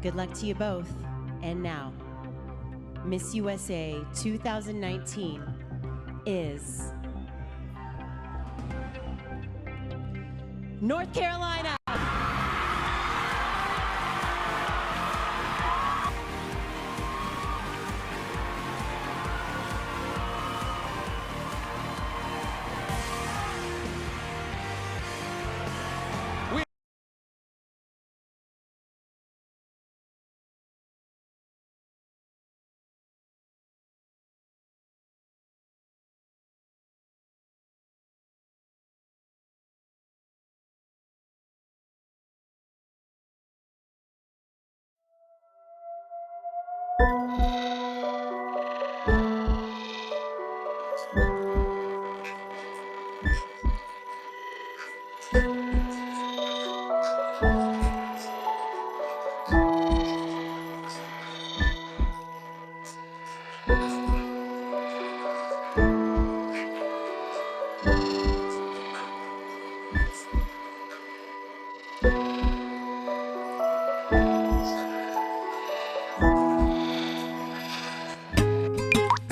Good luck to you both. And now, Miss USA 2019 is North Carolina.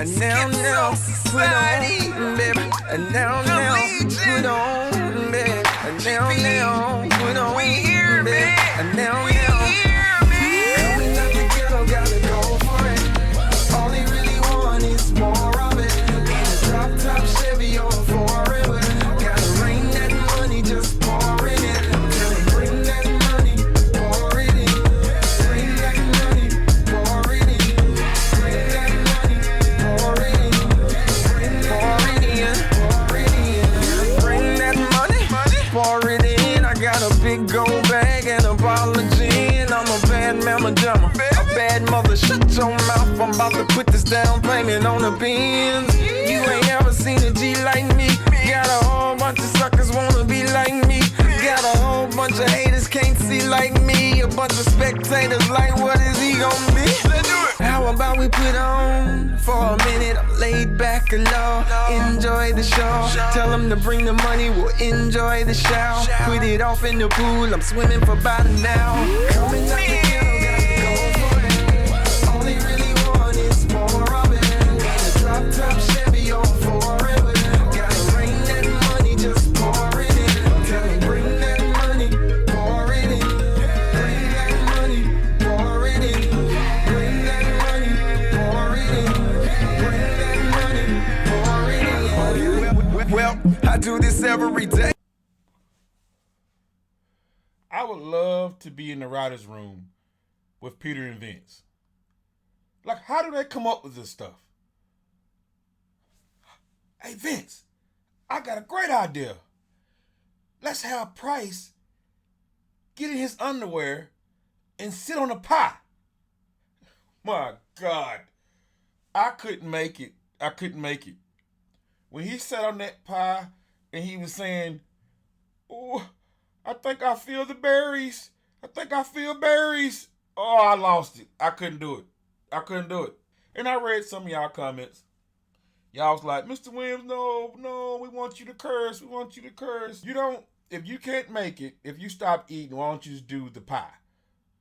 And now, put on, baby. And now, put on, baby. And now, put on, baby. And now, coming out the ghetto, gotta go for it. All they really want is more of it. In a drop top Chevy on forever. Gotta rain that money, just pour in it. Gotta bring that money, pour it in. Bring that money, pour it in. Bring that money, pour it in. Pour it in, pour it in. Bring that money, pour it in. I got a big gold bag and a bottle of gin. I'm a bad mama jamma, a bad mother. Shut your mouth, I'm about to put this down payment on the Benz. You ain't ever seen a G like me. Got a whole bunch of suckers wanna be like me. Got a whole bunch of haters can't see like me. A bunch of spectators like, what is he gonna be? How about we put on for a minute? I'm laid back and low. Enjoy the show. Tell them to bring the money, we'll enjoy the shower. Put it off in the pool, I'm swimming for about an hour. Coming up the ghetto, gotta go for it. All they really want is more of it. In a drop top Chevy on forever. Gotta rain that money, just pour it in. Tell me bring that money, pour it in. Bring that money, pour it in. Bring that money, pour it in. Bring that money, pour it in. Well, I do this every day. I would love to be in the writer's room with Peter and Vince. Like, how do they come up with this stuff? Hey, Vince, I got a great idea. Let's have Price get in his underwear and sit on a pie. My God. I couldn't make it. When he sat on that pie and he was saying, oh, I think I feel the berries. Oh, I lost it. I couldn't do it. And I read some of y'all comments. Y'all was like, Mr. Williams, no, we want you to curse. You don't, if you can't make it, if you stop eating, why don't you just do the pie?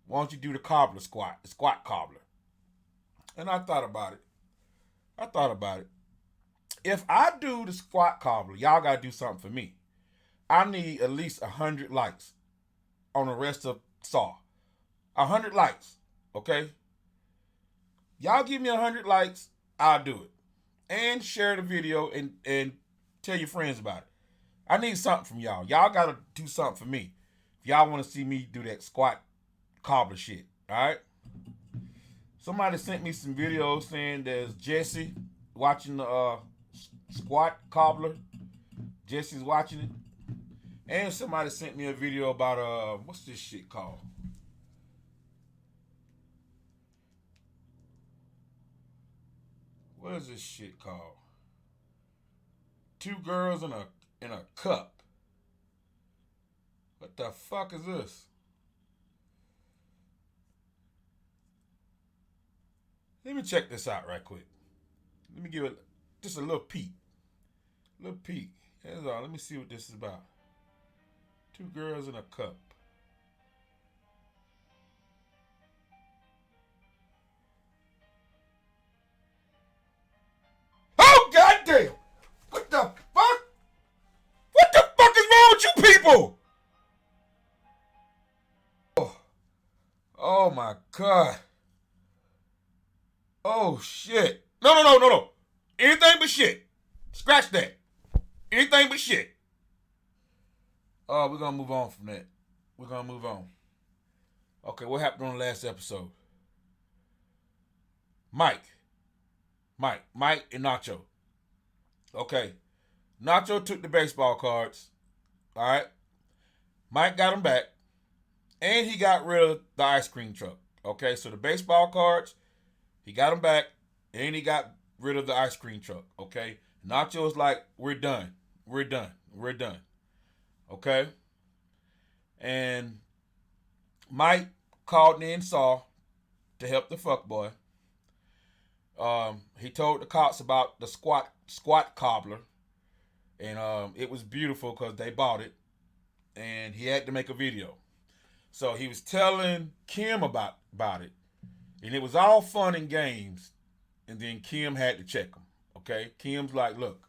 Why don't you do the cobbler squat, the squat cobbler? And I thought about it. If I do the squat cobbler, y'all got to do something for me. I need at least 100 likes on the rest of Saul. 100 likes, okay? Y'all give me 100 likes, I'll do it. And share the video and tell your friends about it. I need something from y'all. Y'all got to do something for me. If y'all want to see me do that squat cobbler shit, all right? Somebody sent me some videos saying there's Jesse watching the squat cobbler. Jesse's watching it. And somebody sent me a video about, what's this shit called? What is this shit called? Two girls in a cup. What the fuck is this? Let me check this out right quick. Let me give it just a little peek. That's all. Let me see what this is about. Two girls in a cup. Oh my God. Oh shit. No. Anything but shit. Scratch that. Anything but shit. We're gonna move on from that. We're gonna move on. Okay, what happened on the last episode? Mike and Nacho. Okay. Nacho took the baseball cards. All right. Mike got them back. And he got rid of the ice cream truck. Okay, so the baseball cards, he got them back. And he got rid of the ice cream truck. Okay. Nacho was like, we're done. Okay. And Mike called in Saul to help the fuckboy. He told the cops about the squat cobbler. And it was beautiful because they bought it. And he had to make a video. So he was telling Kim about it. And it was all fun and games. And then Kim had to check him. Okay? Kim's like, look,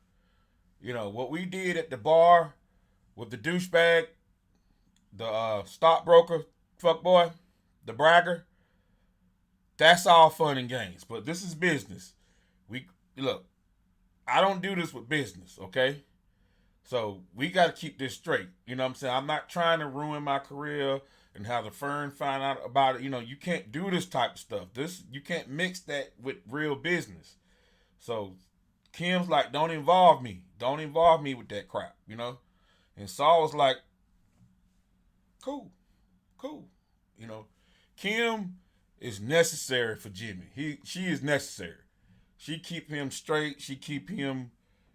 what we did at the bar with the douchebag, the stockbroker, fuckboy, the bragger, that's all fun and games. But this is business. Look, I don't do this with business, okay? So we got to keep this straight. You know what I'm saying? I'm not trying to ruin my career and have the firm find out about it. You can't do this type of stuff. You can't mix that with real business. So Kim's like, don't involve me. Don't involve me with that crap, And Saul was like, cool. Kim is necessary for Jimmy. She is necessary. She keep him straight. She keep him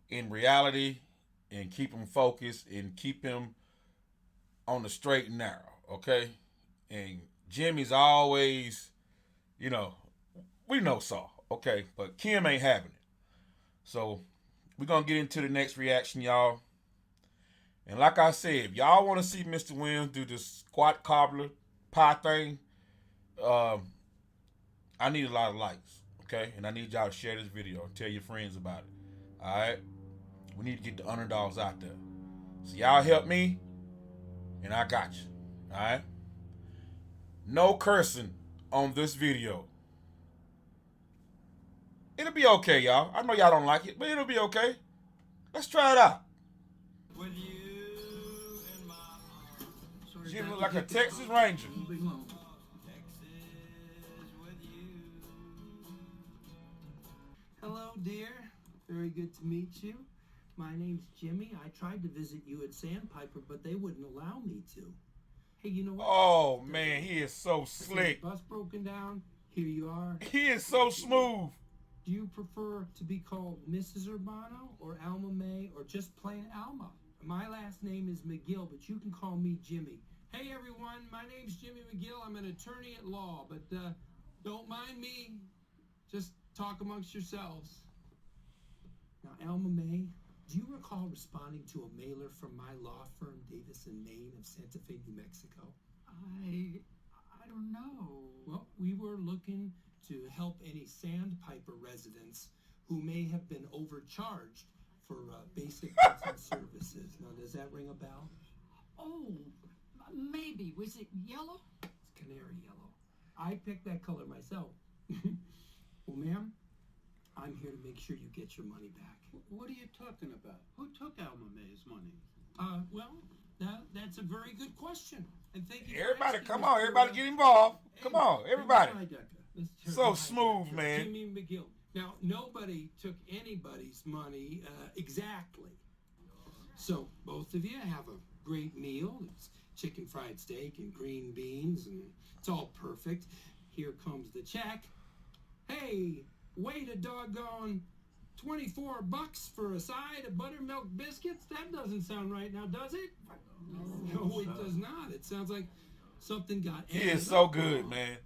in reality and keep him focused and keep him on the straight and narrow, okay? And Jimmy's always, we know Saul, okay? But Kim ain't having it. So we're going to get into the next reaction, y'all. And like I said, if y'all want to see Mr. Williams do this squat cobbler pie thing, I need a lot of likes, okay? And I need y'all to share this video and tell your friends about it, all right? We need to get the underdogs out there. So y'all help me, and I got you, all right? No cursing on this video. It'll be okay, y'all. I know y'all don't like it, but it'll be okay. Let's try it out. Jimmy look like a Texas Ranger. Hello, dear. Very good to meet you. My name's Jimmy. I tried to visit you at Sandpiper, but they wouldn't allow me to. Hey, you know what? Oh, man, he is so slick. Bus broken down. Here you are. He is so smooth. Do you prefer to be called Mrs. Urbano or Alma May or just plain Alma? My last name is McGill, but you can call me Jimmy. Hey, everyone. My name's Jimmy McGill. I'm an attorney at law, but don't mind me. Just talk amongst yourselves. Now, Alma May, do you recall responding to a mailer from my law firm, Davis and Maine of Santa Fe, New Mexico? I don't know. Well, we were looking to help any Sandpiper residents who may have been overcharged for basic goods and services. Now, does that ring a bell? Oh, maybe. Was it yellow? It's canary yellow. I picked that color myself. Well, ma'am, I'm here to make sure you get your money back. What are you talking about? Who took Alma May's money? Well, that's a very good question. And thank you. Everybody, come on. Everybody get involved. Come on, everybody. So smooth, man. Jimmy McGill. Now, nobody took anybody's money exactly. So, both of you have a great meal. It's chicken fried steak and green beans, and it's all perfect. Here comes the check. Hey, wait a doggone $24 for a side of buttermilk biscuits? That doesn't sound right now, does it? No, it does not. It sounds like something got He is so good, man.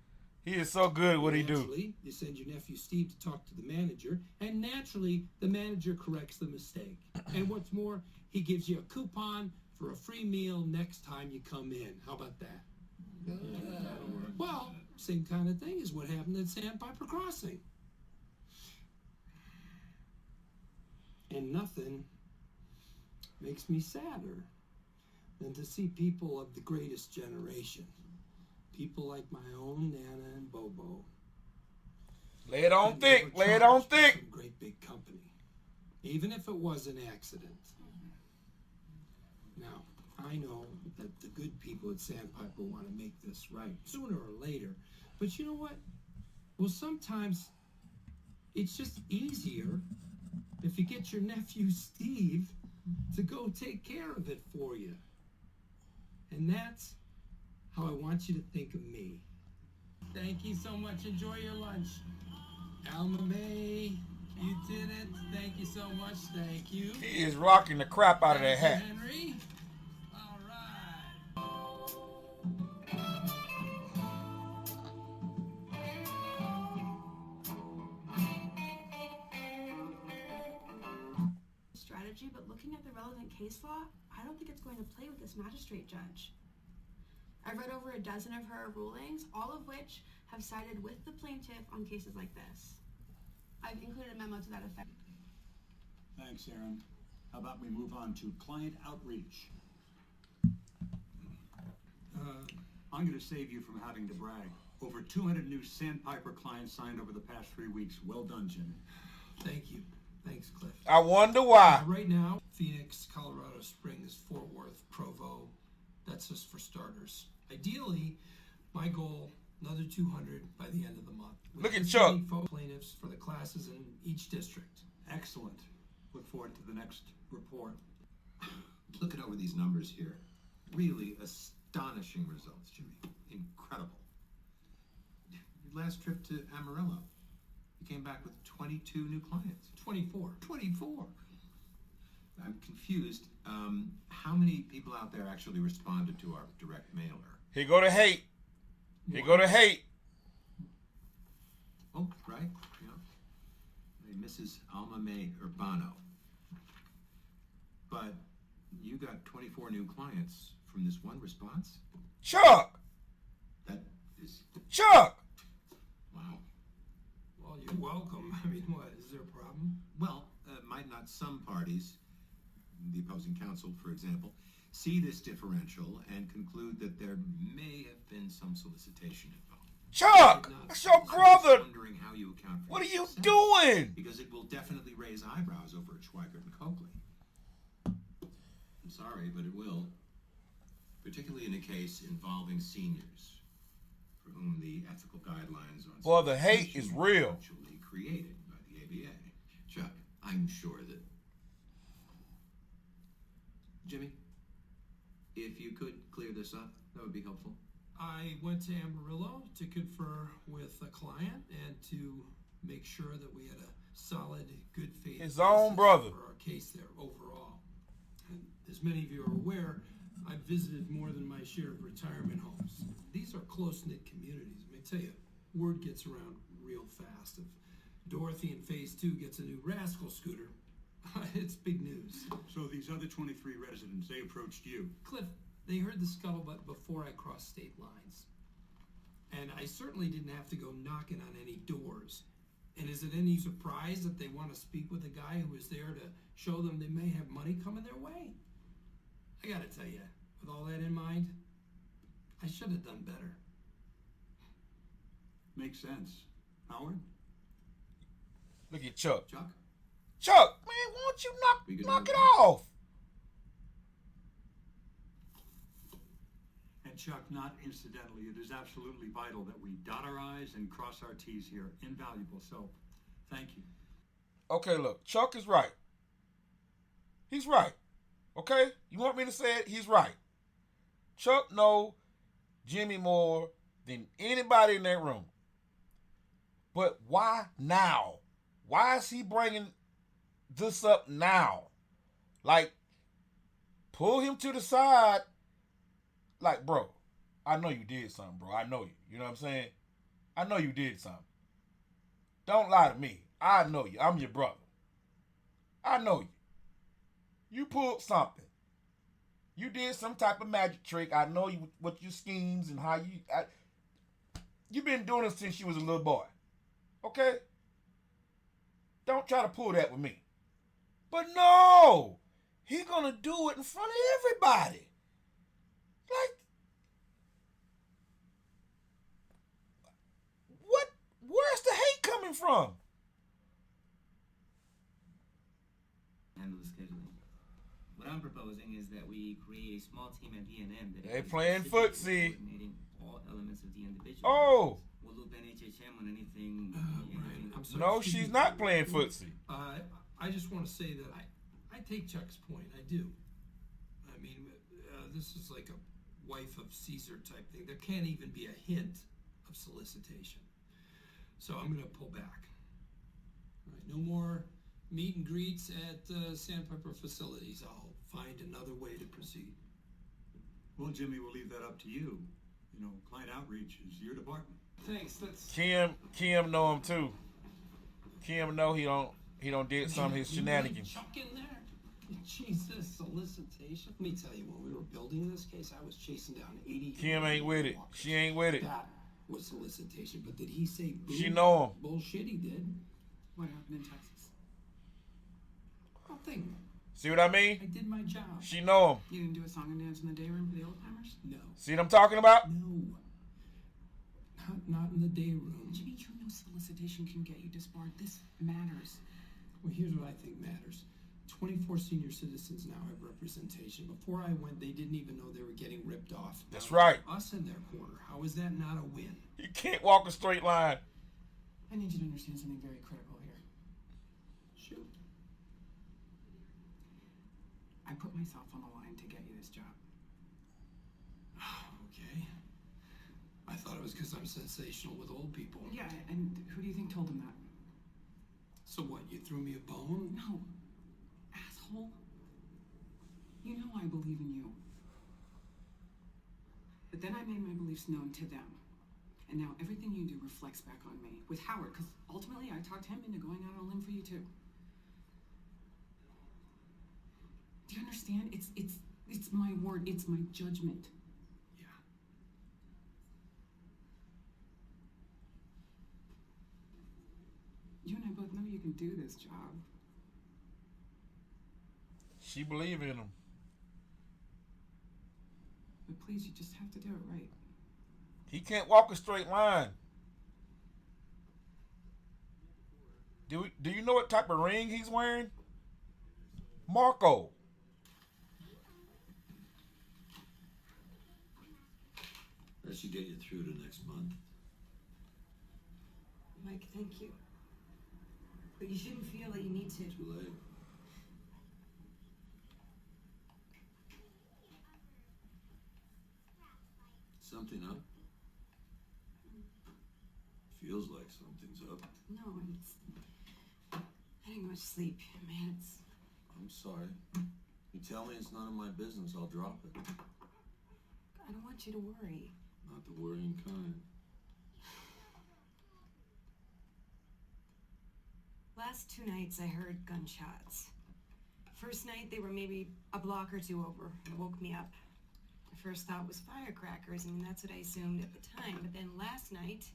He is so good at what he do. Naturally, you send your nephew Steve to talk to the manager, and naturally, the manager corrects the mistake. And what's more, he gives you a coupon for a free meal next time you come in. How about that? Well, same kind of thing is what happened at Sandpiper Crossing. And nothing makes me sadder than to see people of the greatest generation, people like my own Nana and Bobo. Lay it on And thick. they were Lay it on charged by thick. some great big company, even if it was an accident. Now, I know that the good people at Sandpiper want to make this right sooner or later, but you know what? Well, sometimes it's just easier if you get your nephew Steve to go take care of it for you. And that's how I want you to think of me. Thank you so much. Enjoy your lunch. Alma May, you did it. Thank you so much. Thank you. He is rocking the crap out of that Thank hat. you, Henry. All right. Strategy, but looking at the relevant case law, I don't think it's going to play with this magistrate judge. I've read over a dozen of her rulings, all of which have sided with the plaintiff on cases like this. I've included a memo to that effect. Thanks, Aaron. How about we move on to client outreach? I'm going to save you from having to brag. Over 200 new Sandpiper clients signed over the past 3 weeks. Well done, Jimmy. Thank you. Thanks, Cliff. I wonder why. Right now, Phoenix, Colorado Springs, Fort Worth, Provo. That's just for starters. Ideally, my goal, another 200 by the end of the month. Look at Chuck. Plaintiffs for the classes in each district. Excellent. Look forward to the next report. Looking over these numbers here, really astonishing results, Jimmy. Incredible. Your last trip to Amarillo, you came back with 22 new clients. 24. 24. I'm confused. How many people out there actually responded to our direct mailer? Here go to hate. Here go to hate. Oh, right. Yeah. Mrs. Alma May Urbano. But you got 24 new clients from this one response? Chuck. That is, Chuck. wow. Well, you're welcome. I mean, what, is there a problem? Well, might not some parties, the opposing counsel, for example, see this differential and conclude that there may have been some solicitation involved? Chuck, that's your I'm just brother. wondering how you account for What are this you percentage, doing? because it will definitely raise eyebrows over at Schweikert and Coakley. I'm sorry, but it will, particularly in a case involving seniors, for whom the ethical guidelines on Boy, the hate is solicitation real. were actually created by the ABA. Chuck, I'm sure that Jimmy, if you could clear this up, that would be helpful. I went to Amarillo to confer with a client and to make sure that we had a solid, good faith His own basis brother. for our case there overall. And as many of you are aware, I've visited more than my share of retirement homes. These are close-knit communities. Let me tell you, word gets around real fast. If Dorothy in Phase 2 gets a new rascal scooter, it's big news. So these other 23 residents, they approached you. Cliff, they heard the scuttlebutt before I crossed state lines. And I certainly didn't have to go knocking on any doors. And is it any surprise that they want to speak with a guy who was there to show them they may have money coming their way? I gotta tell you, with all that in mind, I should have done better. Makes sense. Howard? Look at Chuck. Chuck? Chuck, man, why don't you We could knock do it it. off? And Chuck, not incidentally, it is absolutely vital that we dot our I's and cross our T's here. Invaluable. So, thank you. Okay, look, Chuck is right. He's right. Okay? You want me to say it? He's right. Chuck know Jimmy more than anybody in that room. But why now? Why is he bringing this up now? Like, pull him to the side. Like, bro, I know you did something, bro. I know you. You know what I'm saying? I know you did something. Don't lie to me. I know you. I'm your brother. I know you. You pulled something. You did some type of magic trick. I know you what your schemes and how you. You've been doing it since you was a little boy. Okay? Don't try to pull that with me. But no, he gonna do it in front of everybody. Like, coming from? Handle the scheduling. What I'm proposing is that we create a small team at D&M that They playing footsie. coordinating all elements of the individual. Oh. We'll loop NHHM on anything. Right. I'm sorry. No, excuse she's me. not playing footsie. I just want to say that I take Chuck's point. I do. I mean, this is like a wife of Caesar type thing. There can't even be a hint of solicitation. So I'm going to pull back. All right, no more meet and greets at Sandpiper facilities. I'll find another way to proceed. Well, Jimmy, we'll leave that up to you. You know, client outreach is your department. Thanks. That's Kim know him too. Kim know he don't did some of his shenanigans. Chuck in there. Jesus, solicitation. Let me tell you, when we were building this case, I was chasing down 80. Kim ain't with it. She ain't with it. That was solicitation. But did he say boo? She know him. Bullshit, he did. What happened in Texas? Nothing. See what I I mean? did my job. She know him. You didn't do a song and dance in the day room for the old timers? No. See what I'm talking about? No. Not in the day room. Jimmy, you know solicitation can get you disbarred. This matters. Well, here's what I think matters. 24 senior citizens now have representation. Before I went, they didn't even know they were getting ripped off. That's Now, right. Us in their corner. How is that not a win? You can't walk a straight line. I need you to understand something very critical here. Shoot. I put myself on the line to get you this job. Okay. I thought it was because I'm sensational with old people. Yeah, and who do you think told him that? So what, you threw me a bone? No. Asshole. You know I believe in you. But then I made my beliefs known to them. And now everything you do reflects back on me. With Howard, because ultimately I talked him into going out on a limb for you too. Do you understand? It's my word, it's my judgment. Yeah. You and I both know you can do this job. She believe in him. But please, you just have to do it right. He can't walk a straight line. Do you know what type of ring he's wearing? Marco. That should get you through to next month. Mike, thank you. But you shouldn't feel that you need to. Too late. Something up? Feels like something's up. No, I didn't get much sleep. My head's... I'm sorry. You tell me it's none of my business, I'll drop it. I don't want you to worry. Not the worrying kind. Last 2 nights I heard gunshots. First night they were maybe a block or two over. It woke me up. My first thought was firecrackers. I mean, that's what I assumed at the time. But then last night,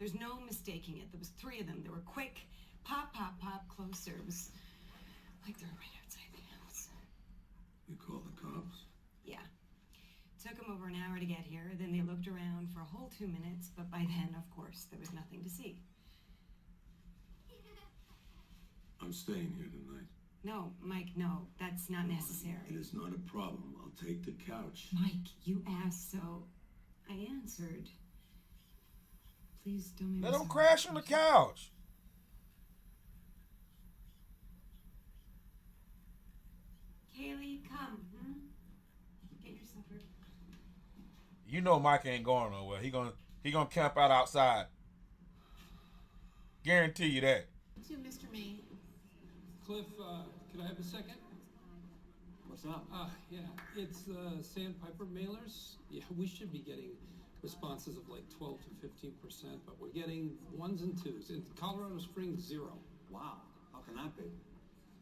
there's no mistaking it. There was 3 of them. They were quick. Pop, pop, pop, closer. It was like they were right outside the house. You call the cops? Yeah. Took them over an hour to get here. Then they looked around for a whole 2 minutes. But by then, of course, there was nothing to see. I'm staying here tonight. No, Mike, no. That's not necessary. It is not a problem. I'll take the couch. Mike, you asked, so I answered. Please don't make me Let him sorry. crash on the couch. Kaylee, come. Get your supper. You know Mike ain't going nowhere. He gonna camp out outside. Guarantee you that. To Mr. May. Cliff, could I have a second? What's up? Yeah, it's Sandpiper mailers. Yeah, we should be getting responses of like 12 to 15%, but we're getting 1s and 2s. In Colorado Springs, 0. Wow, how can that be?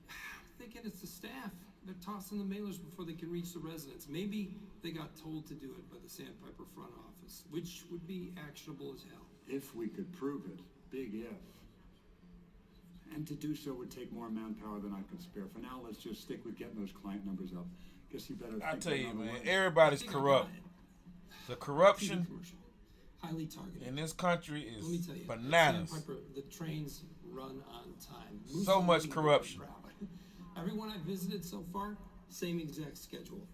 I'm thinking it's the staff. They're tossing the mailers before they can reach the residents. Maybe they got told to do it by the Sandpiper front office, which would be actionable as hell. If we could prove it, big if. And to do so would take more manpower than I can spare. For now, let's just stick with getting those client numbers up. Guess you better. I think tell of you, another man, way. everybody's I think I corrupt. got it. The corruption. TV commercial. Hi, highly targeted. in this country Let me is tell you, bananas. Sandpiper, the trains run on time. So much corruption. Everyone I've visited so far, same exact schedule.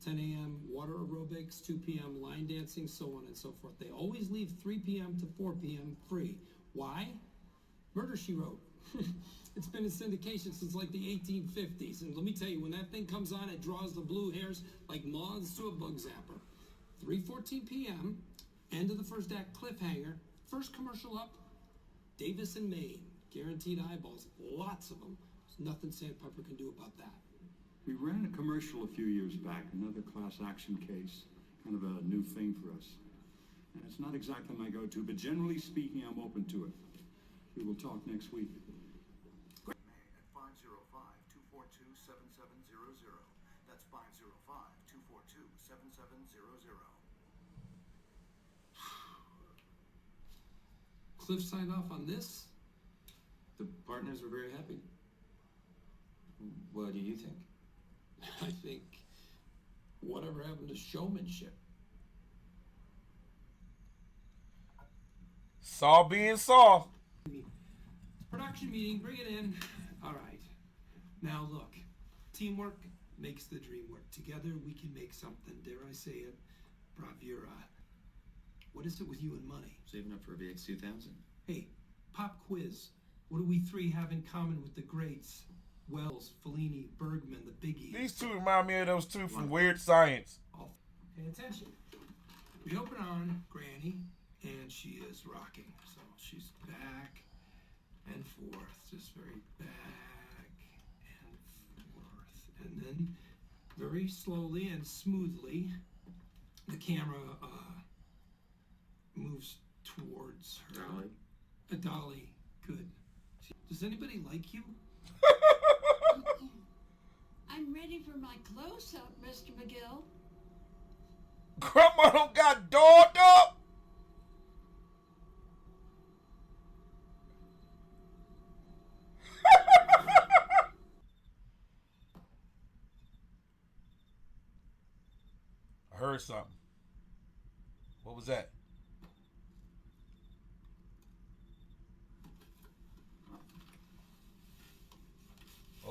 10 a.m. water aerobics, 2 p.m. line dancing, so on and so forth. They always leave 3 p.m. to 4 p.m. free. Why? Murder, She Wrote. It's been in syndication since like the 1850s. And let me tell you, when that thing comes on, it draws the blue hairs like moths to a bug zapper. 3:14 p.m., end of the first act, cliffhanger. First commercial up, Davis and Maine. Guaranteed eyeballs, lots of them. There's nothing Sandpiper can do about that. We ran a commercial a few years back, another class action case, kind of a new thing for us. And it's not exactly my go-to, but generally speaking, I'm open to it. We will talk next week. At 505-242-7700. That's 505-242-7700. Cliff signed off on this. The partners were very happy. What do you think? I think whatever happened to showmanship? Saul being Saul. Production meeting, bring it in. All right. Now look, teamwork makes the dream work. Together we can make something, dare I say it, bravura. What is it with you and money? Saving up for a VX2000. Hey, pop quiz. What do we three have in common with the greats? Wells, Fellini, Bergman, the biggies. These two remind me of those two from Weird Science. Pay attention. We open on Granny, and she is rocking. So she's back and forth, just very back and forth. And then, very slowly and smoothly, the camera moves towards her. Dolly? A dolly. Good. Does anybody like you? I'm ready for my close-up, Mr. McGill. Grandma don't got dogged up. I heard something. What was that?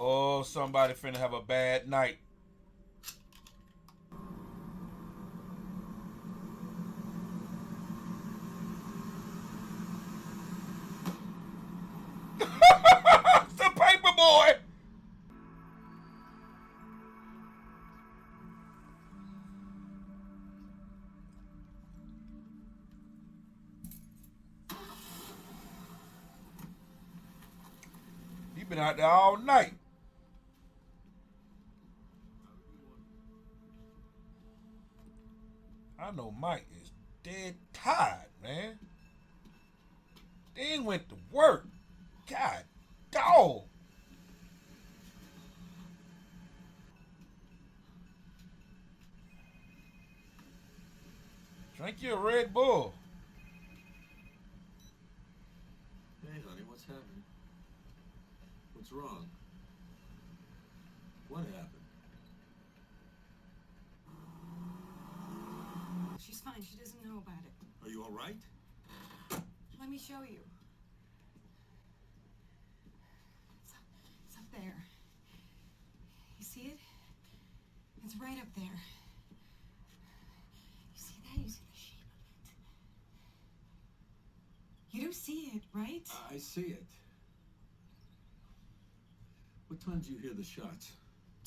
Oh, somebody finna have a bad night. It's the paper boy. He been out there all night. I know Mike is dead tired, man. Then went to work. God, dog. Drink you a Red Bull. Hey, honey, what's happening? What's wrong? What happened? She's fine. She doesn't know about it. Are you all right? Let me show you. It's up there. You see it? It's right up there. You see that? You see the shape of it? You do see it, right? I see it. What time did you hear the shots?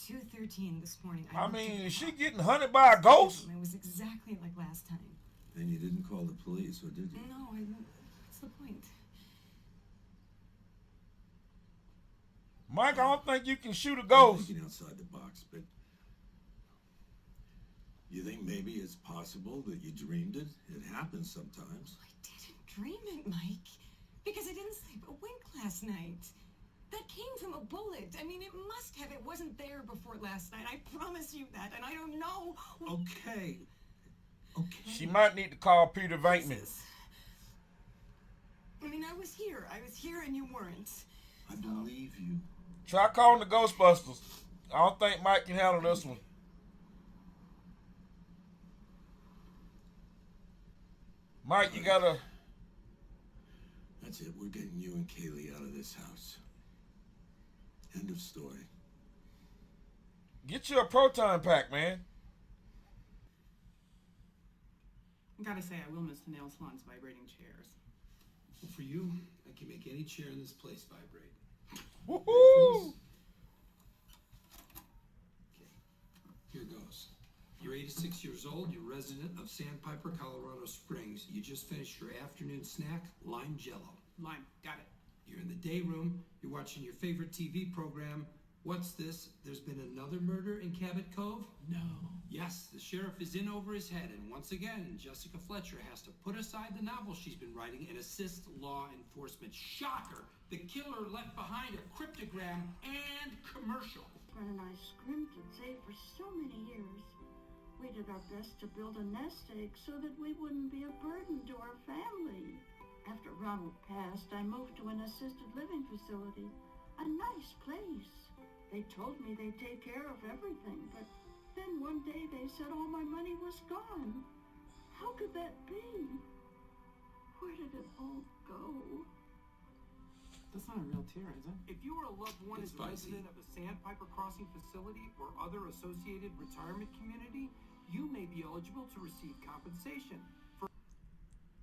2:13 this morning. I mean, is she getting hunted by a ghost? It was exactly like last time. And you didn't call the police, or did you? No, what's the point? Mike, I don't think you can shoot a I'm ghost. thinking outside the box, but you think maybe it's possible that you dreamed it? It happens sometimes. I didn't dream it, Mike. Because I didn't sleep a wink last night. That came from a bullet. I mean, it must have. It wasn't there before last night. I promise you that. And I don't know. Okay. She might need to call Peter Venkman. I mean, I was here. I was here and you weren't. I believe you. Try calling the Ghostbusters. I don't think Mike can handle this one. Mike, you gotta. That's it. We're getting you and Kaylee out of this house. End of story. Get you a proton pack, man. I gotta say, I will miss the nail salon's vibrating chairs. Well, for you, I can make any chair in this place vibrate. Woohoo! Okay, here goes. You're 86 years old, you're resident of Sandpiper, Colorado Springs. You just finished your afternoon snack, lime jello. Lime, got it. You're in the day room, you're watching your favorite TV program. What's this? There's been another murder in Cabot Cove? No. Yes, the sheriff is in over his head, and once again, Jessica Fletcher has to put aside the novel she's been writing and assist law enforcement. Shocker! The killer left behind a cryptogram and commercial. Fred and I scrimped and saved for so many years. We did our best to build a nest egg so that we wouldn't be a burden to our family. After Ronald passed, I moved to an assisted living facility. A nice place. They told me they'd take care of everything, but then one day they said all my money was gone. How could that be? Where did it all go? That's not a real tear, is it? If you or a loved one It's is a resident of a Sandpiper Crossing facility or other associated retirement community, you may be eligible to receive compensation.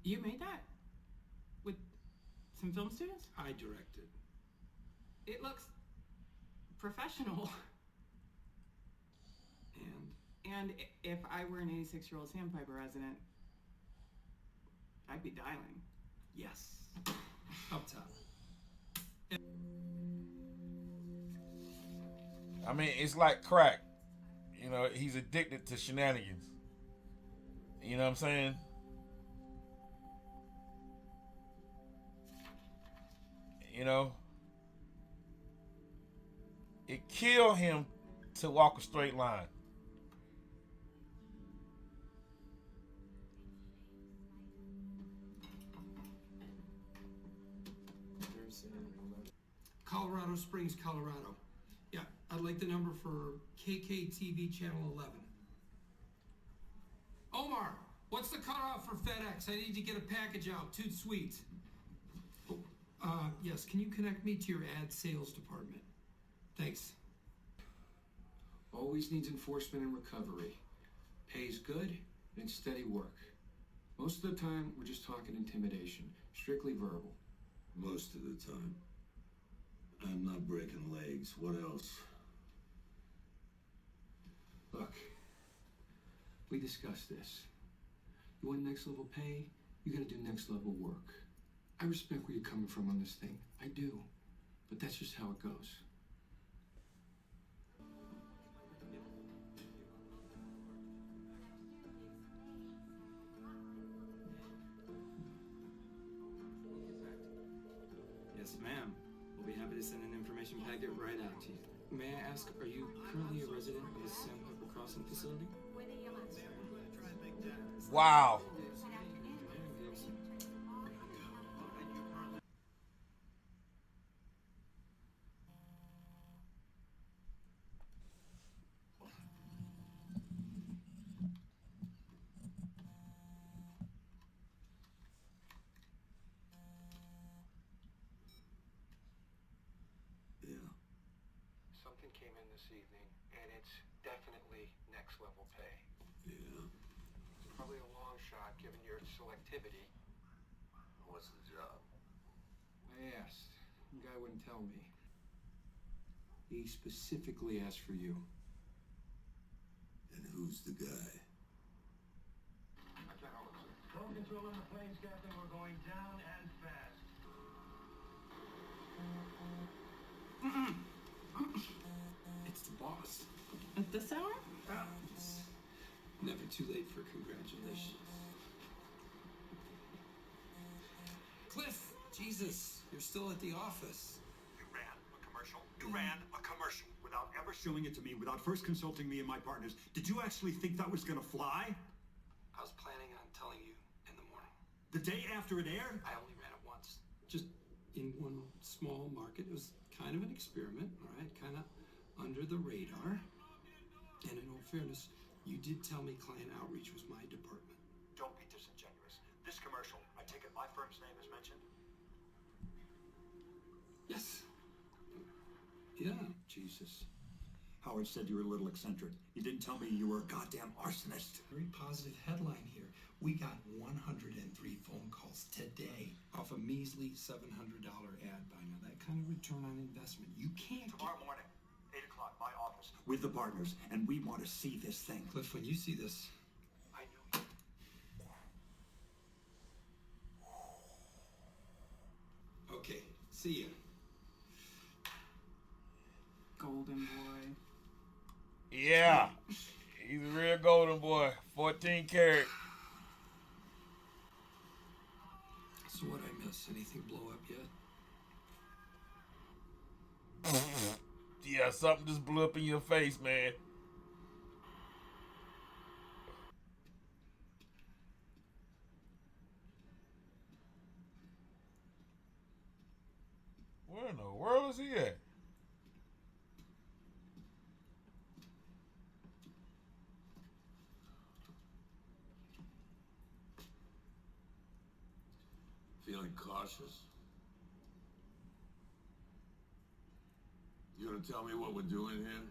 You made that? With some film students? I directed. It looks professional. And if I were an 86-year-old Sandpiper resident, I'd be dialing. Yes. Up top. I mean, it's like crack. You know, he's addicted to shenanigans. You know what I'm saying? You know, it killed him to walk a straight line. Colorado Springs, Colorado. Yeah, I'd like the number for KKTV Channel 11. Omar, what's the cutoff for FedEx? I need to get a package out. Toot sweet. Yes, can you connect me to your ad sales department? Thanks. Always needs enforcement and recovery. Pays good and it's steady work. Most of the time, we're just talking intimidation. Strictly verbal. Most of the time. I'm not breaking legs. What else? Look, we discussed this. You want next level pay? You gotta do next level work. I respect where you're coming from on this thing. I do. But that's just how it goes. Yes, ma'am. We'll be happy to send an information packet right out to you. May I ask, are you currently a resident of the Sandpiper Crossing facility? Wow. Something came in this evening, and it's definitely next level pay. Yeah. It's probably a long shot given your selectivity. What's the job? I asked. The guy wouldn't tell me. He specifically asked for you. And who's the guy? I can't hold it, sir. Phone control on the planes, Captain. We're going down and fast. It's the boss. At this hour? It's never too late for congratulations. Cliff, Jesus, you're still at the office. You ran a commercial. You ran a commercial without ever showing it to me, without first consulting me and my partners. Did you actually think that was gonna fly? I was planning on telling you in the morning. The day after it aired? I only ran it once. Just in one small market. It was kind of an experiment, all right? Kind of under the radar. And in all fairness, you did tell me client outreach was my department. Don't be disingenuous. This commercial, I take it my firm's name is mentioned? Yes. Yeah, Jesus. Howard said you were a little eccentric. He didn't tell me you were a goddamn arsonist. Very positive headline here. We got 103 phone calls today off a measly $700 ad buy. Now, that kind of return on investment, you can't Tomorrow morning, 8 o'clock, my office. With the partners, and we want to see this thing. Cliff, when you see this, I knew you. okay, see ya. Golden boy. Yeah. He's a real golden boy. 14 karat. So what I miss? Anything blow up yet? Yeah, something just blew up in your face, man. Where in the world is he at? Feeling cautious? You gonna tell me what we're doing here?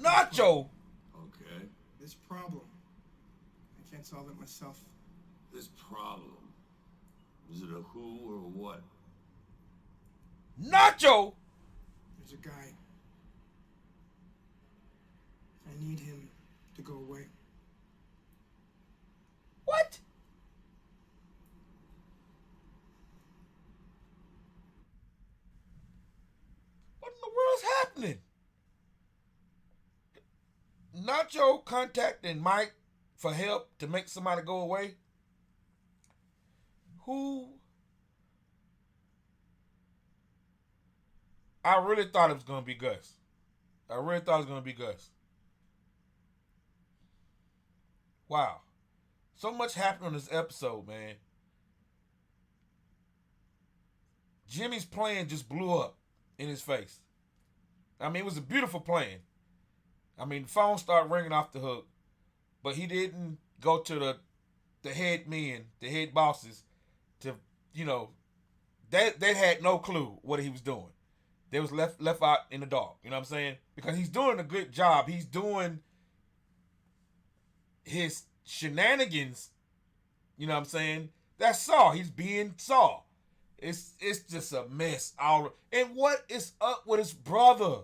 Nacho! Okay. This problem, I can't solve it myself. This problem. Is it a who or a what? Nacho! There's a guy. I need him to go away. What? What in the world's happening? Nacho contacting Mike for help to make somebody go away? Who? I really thought it was going to be Gus. Wow. So much happened on this episode, man. Jimmy's plan just blew up in his face. I mean, it was a beautiful plan. I mean, the phone started ringing off the hook, but he didn't go to the head men, the head bosses, to, you know, they had no clue what he was doing. They was left out in the dark, you know what I'm saying? Because he's doing a good job. He's doing his shenanigans, you know what I'm saying? That's Saul. He's being Saul. It's just a mess. And what is up with his brother?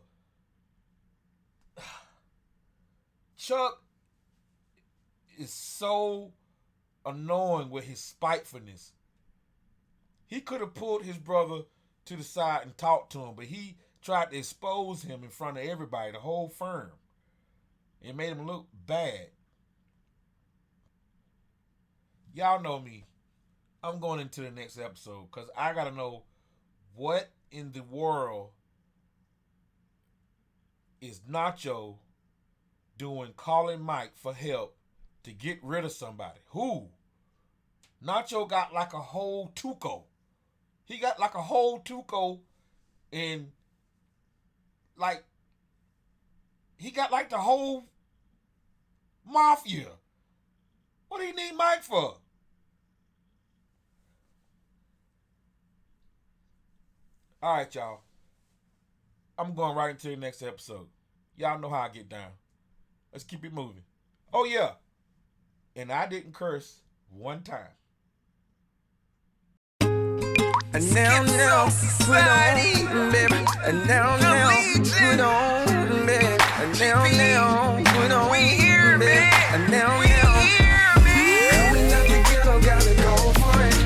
Chuck is so annoying with his spitefulness. He could have pulled his brother to the side and talked to him, but he tried to expose him in front of everybody, the whole firm. It made him look bad. Y'all know me. I'm going into the next episode because I got to know what in the world is Nacho doing calling Mike for help to get rid of somebody. Who? Nacho got like a whole Tuco. He got like a whole Tuco and like he got like the whole mafia. What do you need Mike for? All right, y'all. I'm going right into the next episode. Y'all know how I get down. Let's keep it moving. Oh, yeah. And I didn't curse one time. And now, put on, baby. And now, put on, baby. And now, put on, baby. And now, we got the ghetto, gotta go for it.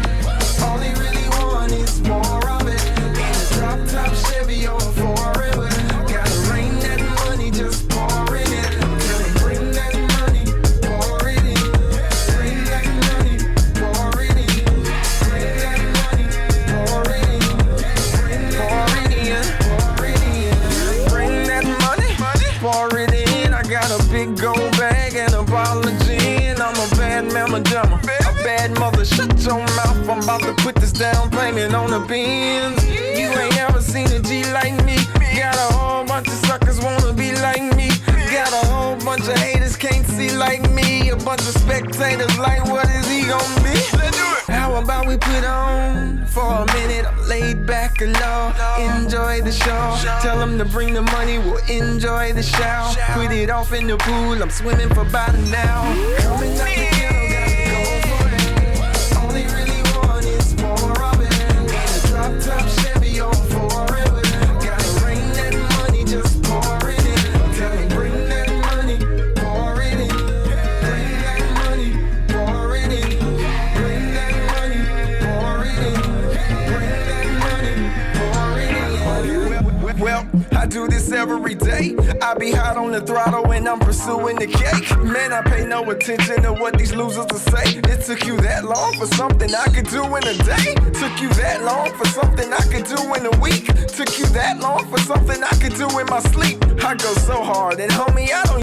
All they really want is more of it. In a drop top Chevy or forever. Gotta rain that money, just pour in it. Gotta bring that money, pour it in. Bring that money, pour it in. Bring that money, pour it in. Pour it in, pour it in. Bring that money, pour it in. I got a big gold bag and a bottle of gin. I'm a bad mama jammer, a bad mother. Shut your mouth, I'm about to put this down payment on the Benz. You ain't ever seen a G like me. Got a whole bunch of suckers wanna be like me. Got a whole bunch of haters can't see like me. A bunch bunch of spectators like, what is he gonna be? Let's do it. How about we put on for a minute? I'm laid back alone, enjoy the show. Tell them to bring the money, we'll enjoy the shower. Put it off in the pool, I'm swimming for about an hour. Coming up the hill, gotta go for it. Only really want is more of it. In a drop top Chevy on forever. Gotta rain that money, just pour it in. Tell them bring that money, pour it in. Bring that money, pour it in. Bring that money, pour it in. Bring that money, pour it in. Well, I do this every day. I be hot on the throttle when I'm pursuing the cake. Man, I pay no attention to what these losers will say. It took you that long for something I could do in a day. Took you that long for something I could do in a week. Took you that long for something I could do in my sleep. I go so hard and home